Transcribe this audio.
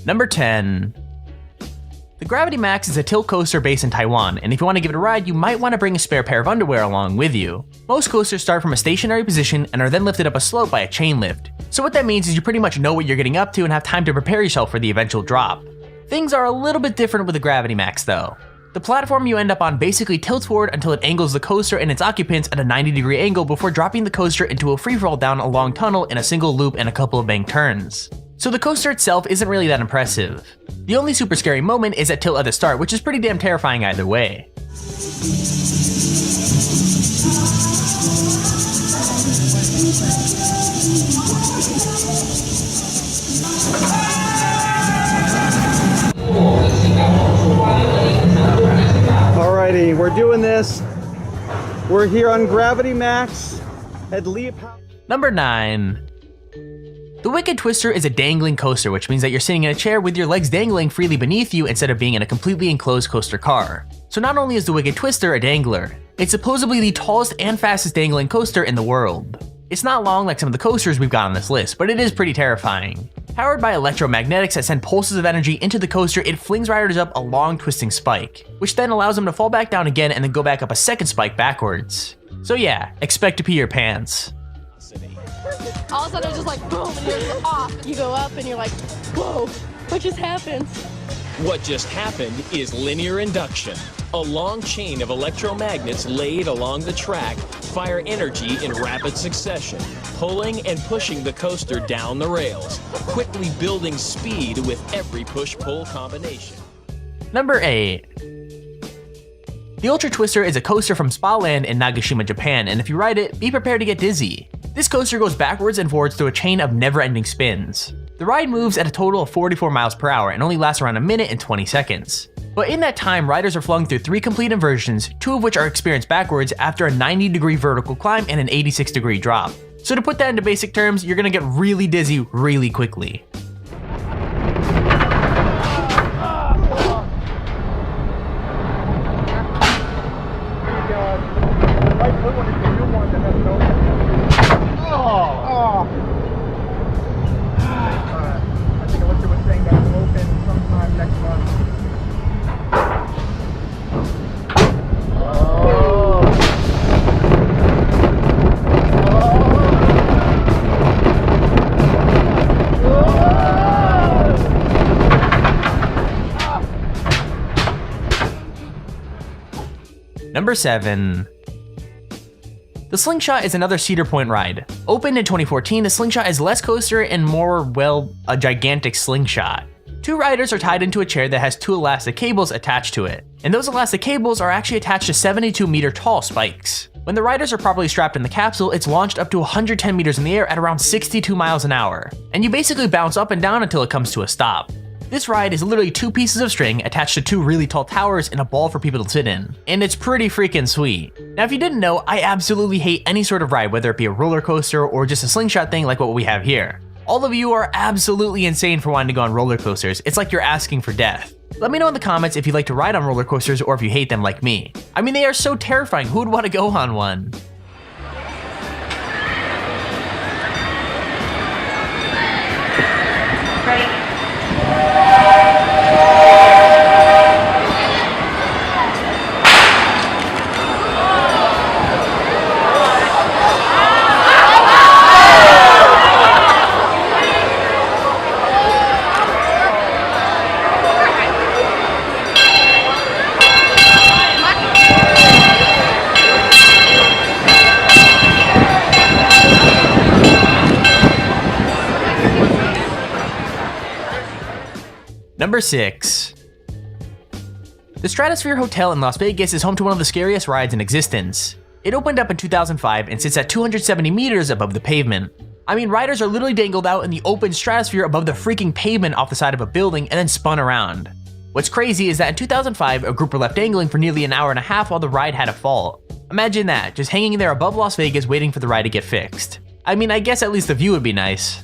Number 10. The Gravity Max is a tilt coaster based in Taiwan, and if you want to give it a ride, you might want to bring a spare pair of underwear along with you. Most coasters start from a stationary position and are then lifted up a slope by a chain lift. So what that means is you pretty much know what you're getting up to and have time to prepare yourself for the eventual drop. Things are a little bit different with the Gravity Max though. The platform you end up on basically tilts forward until it angles the coaster and its occupants at a 90-degree angle before dropping the coaster into a freefall down a long tunnel in a single loop and a couple of bank turns. So the coaster itself isn't really that impressive. The only super scary moment is at tilt at the start, which is pretty damn terrifying either way. Alrighty, we're doing this. We're here on Gravity Max at Leap. Number 9. The Wicked Twister is a dangling coaster, which means that you're sitting in a chair with your legs dangling freely beneath you instead of being in a completely enclosed coaster car. So not only is the Wicked Twister a dangler, it's supposedly the tallest and fastest dangling coaster in the world. It's not long like some of the coasters we've got on this list, but it is pretty terrifying. Powered by electromagnetics that send pulses of energy into the coaster, it flings riders up a long twisting spike, which then allows them to fall back down again and then go back up a second spike backwards. So yeah, expect to pee your pants. All of a sudden it was just like boom and you're just off. You go up and you're like, whoa, what just happened? What just happened is linear induction. A long chain of electromagnets laid along the track fire energy in rapid succession, pulling and pushing the coaster down the rails, quickly building speed with every push-pull combination. Number 8. The Ultra Twister is a coaster from Spa Land in Nagashima, Japan, and if you ride it, be prepared to get dizzy. This coaster goes backwards and forwards through a chain of never-ending spins. The ride moves at a total of 44 miles per hour and only lasts around a minute and 20 seconds. But in that time, riders are flung through 3 complete inversions, 2 of which are experienced backwards after a 90-degree vertical climb and an 86-degree drop. So to put that into basic terms, you're gonna get really dizzy really quickly. Number 7. The Slingshot is another Cedar Point ride. Opened in 2014, the Slingshot is less coaster and more, well, a gigantic slingshot. 2 riders are tied into a chair that has 2 elastic cables attached to it, and those elastic cables are actually attached to 72-meter tall spikes. When the riders are properly strapped in the capsule, it's launched up to 110 meters in the air at around 62 miles an hour, and you basically bounce up and down until it comes to a stop. This ride is literally 2 pieces of string attached to 2 really tall towers and a ball for people to sit in, and it's pretty freaking sweet. Now if you didn't know, I absolutely hate any sort of ride, whether it be a roller coaster or just a slingshot thing like what we have here. All of you are absolutely insane for wanting to go on roller coasters. It's like you're asking for death. Let me know in the comments if you like to ride on roller coasters or if you hate them like me. I mean, they are so terrifying. Who would want to go on one? Ready? Number 6. The Stratosphere Hotel in Las Vegas is home to one of the scariest rides in existence. It opened up in 2005 and sits at 270 meters above the pavement. I mean, riders are literally dangled out in the open stratosphere above the freaking pavement off the side of a building and then spun around. What's crazy is that in 2005, a group were left dangling for nearly an hour and a half while the ride had a fault. Imagine that, just hanging there above Las Vegas waiting for the ride to get fixed. I mean, I guess at least the view would be nice.